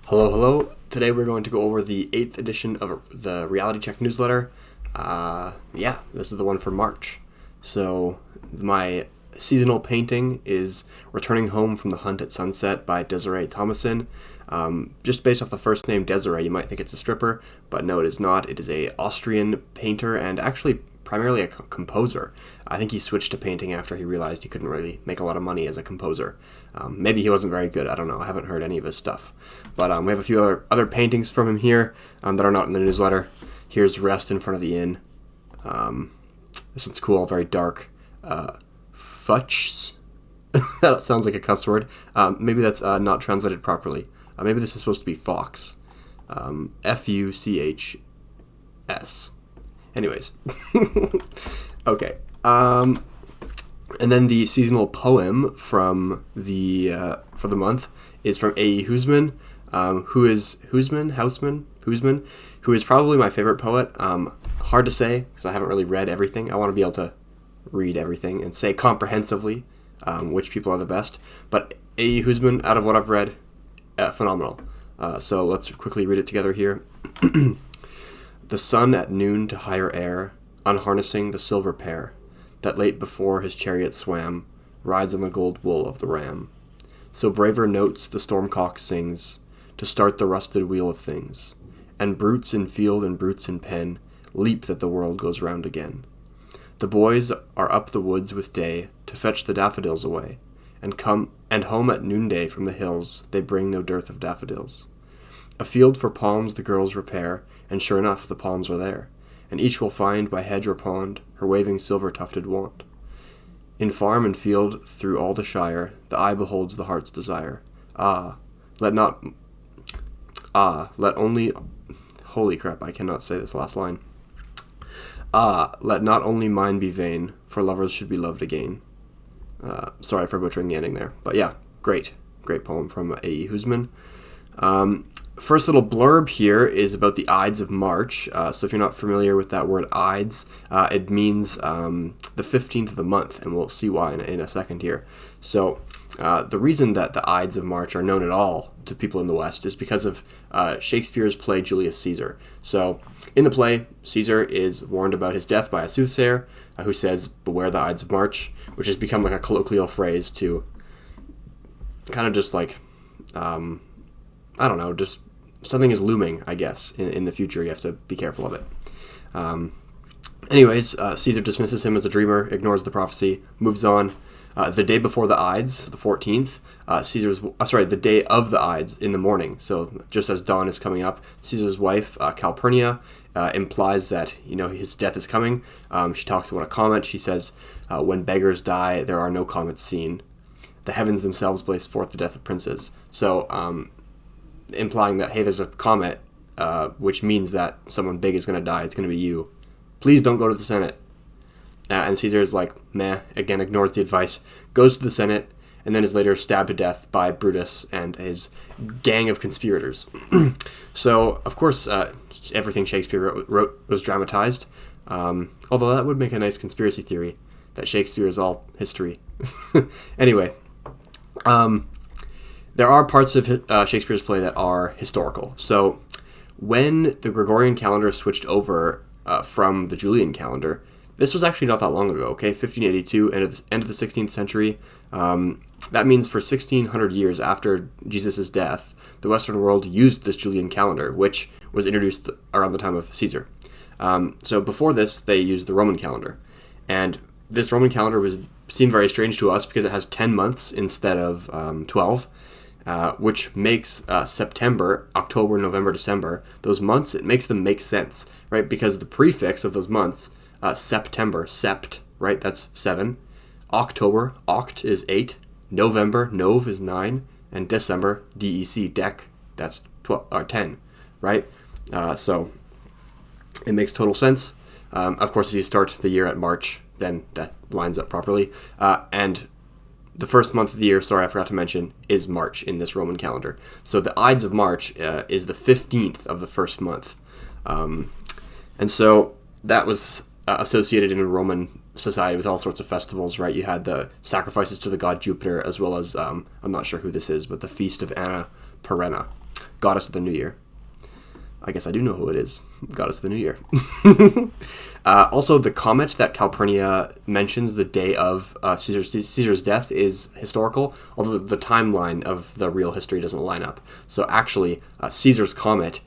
Hello, hello. Today we're going to go over the 8th edition of the Reality Check newsletter. This is the one for March. So my seasonal painting is Returning Home from the Hunt at Sunset by Desiree Thomason. Just based off the first name Desiree, you might think it's a stripper, but no, it is not. It is a Austrian painter and actually primarily a composer. I think he switched to painting after he realized he couldn't really make a lot of money as a composer. Maybe he wasn't very good. I don't know. I haven't heard any of his stuff. But we have a few other paintings from him here that are not in the newsletter. Here's Rest in Front of the Inn. This one's cool, very dark. Futsch. That sounds like a cuss word. Maybe that's not translated properly. Maybe this is supposed to be fox. Fuchs. Anyways. Okay. And then the seasonal poem from for the month is from A.E. Hoosman, who is probably my favorite poet. Hard to say because I haven't really read everything. I want to be able to read everything and say comprehensively which people are the best. But A.E. Hoosman, out of what I've read, phenomenal. So let's quickly read it together here. The sun at noon to higher air, unharnessing the silver pair, that late before his chariot swam, rides on the gold wool of the ram. So braver notes the stormcock sings, to start the rusted wheel of things, and brutes in field and brutes in pen leap that the world goes round again. The boys are up the woods with day to fetch the daffodils away, and home at noonday from the hills they bring no dearth of daffodils. A field for palms the girls repair, and sure enough the palms are there, and each will find by hedge or pond her waving silver-tufted wand. In farm and field through all the shire, the eye beholds the heart's desire. Let only... Holy crap, I cannot say this last line. Let not only mine be vain, for lovers should be loved again. Sorry for butchering the ending there. But yeah, great poem from A.E. Hoosman. First little blurb here is about the Ides of March. So if you're not familiar with that word Ides, it means the 15th of the month, and we'll see why in a second here. So the reason that the Ides of March are known at all to people in the West is because of Shakespeare's play Julius Caesar. So in the play, Caesar is warned about his death by a soothsayer who says, "Beware the Ides of March," which has become like a colloquial phrase to kind of just like, I don't know, just something is looming, I guess, in the future. You have to be careful of it. Anyways, Caesar dismisses him as a dreamer, ignores the prophecy, moves on. The day before the Ides, the 14th, the day of the Ides in the morning, so just as dawn is coming up, Caesar's wife, Calpurnia, implies that, his death is coming. She talks about a comet. She says, when beggars die, there are no comets seen. The heavens themselves blaze forth the death of princes. So, implying that, hey, there's a comet, which means that someone big is going to die. It's going to be you. Please don't go to the Senate. And Caesar is like, meh, again, ignores the advice, goes to the Senate, and then is later stabbed to death by Brutus and his gang of conspirators. So, of course, everything Shakespeare wrote was dramatized, although that would make a nice conspiracy theory, that Shakespeare is all history. Anyway, there are parts of Shakespeare's play that are historical. So when the Gregorian calendar switched over from the Julian calendar, this was actually not that long ago, okay? 1582, end of the 16th century. That means for 1600 years after Jesus' death, the Western world used this Julian calendar, which was introduced around the time of Caesar. So before this, they used the Roman calendar. And this Roman calendar seemed very strange to us because it has 10 months instead of 12. Which makes September, October, November, December, those months, it makes them make sense, right? Because the prefix of those months, September, sept, right? That's 7. October, oct is 8. November, nov is 9. And December, DEC, dec, that's 10, right? So it makes total sense. Of course, if you start the year at March, then that lines up properly. And the first month of the year, sorry, I forgot to mention, is March in this Roman calendar. So the Ides of March is the 15th of the first month. And so that was associated in Roman society with all sorts of festivals, right? You had the sacrifices to the god Jupiter, as well as, I'm not sure who this is, but the Feast of Anna Perenna. goddess of the new year. I guess I do know who it is. Goddess of the new year. Also, the comet that Calpurnia mentions the day of Caesar's death is historical, although the timeline of the real history doesn't line up. So actually, Caesar's comet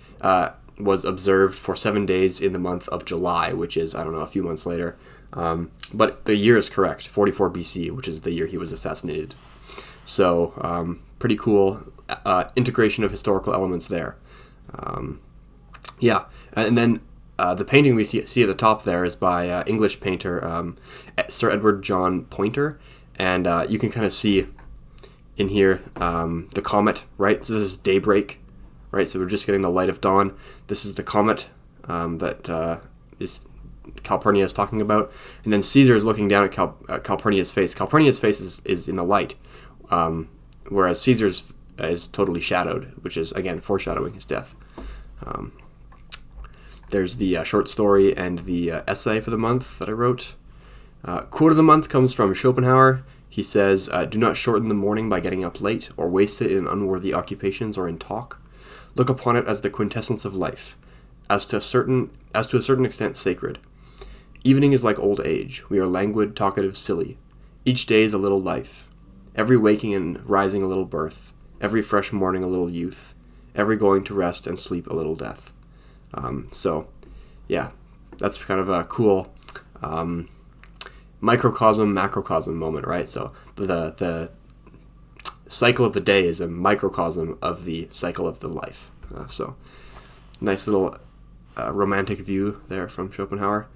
was observed for 7 days in the month of July, which is, I don't know, a few months later. But the year is correct, 44 BC, which is the year he was assassinated. So pretty cool integration of historical elements there. Yeah, and then the painting we see at the top there is by English painter Sir Edward John Poynter, and you can kind of see in here the comet, right? So this is daybreak, right? So we're just getting the light of dawn. This is the comet that is Calpurnia is talking about, and then Caesar is looking down at Calpurnia's face. Calpurnia's face is in the light, whereas Caesar's is totally shadowed, which is, again, foreshadowing his death. There's the short story and the essay for the month that I wrote. Quote of the month comes from Schopenhauer. He says, "Do not shorten the morning by getting up late, or waste it in unworthy occupations or in talk. Look upon it as the quintessence of life, as to a certain extent sacred. Evening is like old age. We are languid, talkative, silly. Each day is a little life. Every waking and rising a little birth. Every fresh morning a little youth. Every going to rest and sleep a little death." So, yeah, that's kind of a cool microcosm, macrocosm moment, right? So the cycle of the day is a microcosm of the cycle of the life. So nice little romantic view there from Schopenhauer.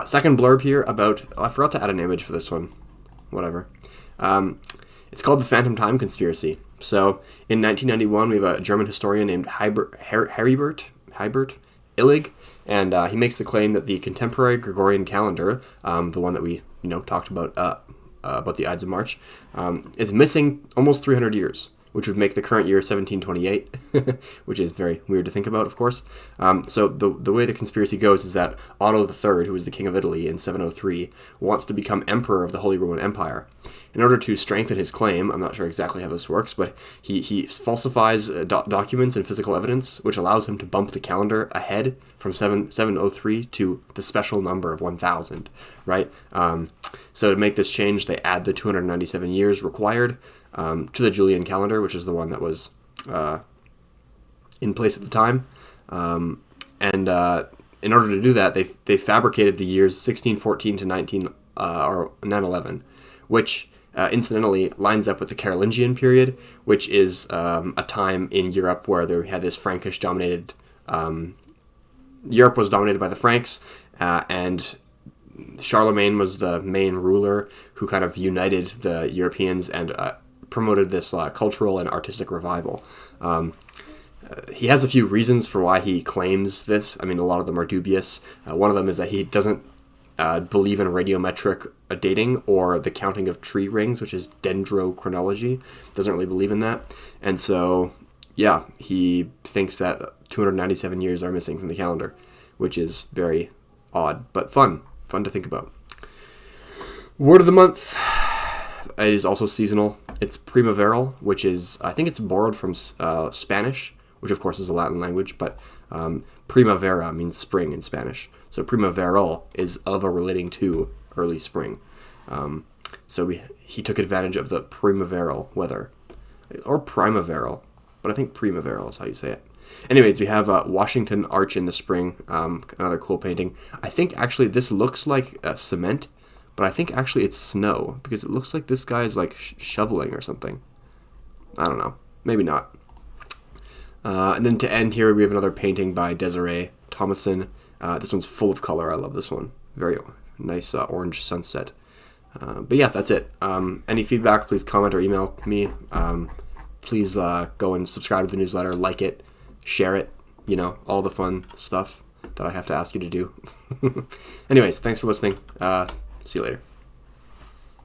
Second blurb here about, I forgot to add an image for this one. Whatever. It's called the Phantom Time Conspiracy. So in 1991, we have a German historian named Heribert Illig, and he makes the claim that the contemporary Gregorian calendar, the one that we talked about the Ides of March, is missing almost 300 years, which would make the current year 1728, which is very weird to think about, of course. So the way the conspiracy goes is that Otto III, who was the king of Italy in 703, wants to become emperor of the Holy Roman Empire. In order to strengthen his claim, I'm not sure exactly how this works, but he falsifies documents and physical evidence, which allows him to bump the calendar ahead from 703 to the special number of 1000, right? So to make this change, they add the 297 years required to the Julian calendar, which is the one that was in place at the time. And in order to do that, they fabricated the years 1614 to 911, which incidentally lines up with the Carolingian period, which is a time in Europe where they had this Frankish-dominated... Europe was dominated by the Franks, and Charlemagne was the main ruler who kind of united the Europeans and promoted this cultural and artistic revival. He has a few reasons for why he claims this. I mean, a lot of them are dubious. One of them is that he doesn't believe in radiometric dating or the counting of tree rings, which is dendrochronology. Doesn't really believe in that. And so, yeah, he thinks that 297 years are missing from the calendar, which is very odd, but fun to think about. Word of the month. It is also seasonal. It's primaveral, which is, I think it's borrowed from Spanish, which of course is a Latin language, but primavera means spring in Spanish. So primaveral is of or relating to early spring. So he took advantage of the primaveral weather, or primaveral, but I think primaveral is how you say it. Anyways, we have Washington Arch in the Spring, another cool painting. I think actually this looks like cement, but I think actually it's snow, because it looks like this guy is like shoveling or something. I don't know. Maybe not. And then to end here, we have another painting by Desiree Thomason. This one's full of color. I love this one. Very nice orange sunset. But yeah, that's it. Any feedback, please comment or email me. Please go and subscribe to the newsletter, like it, share it, all the fun stuff that I have to ask you to do. Anyways, thanks for listening. See you later.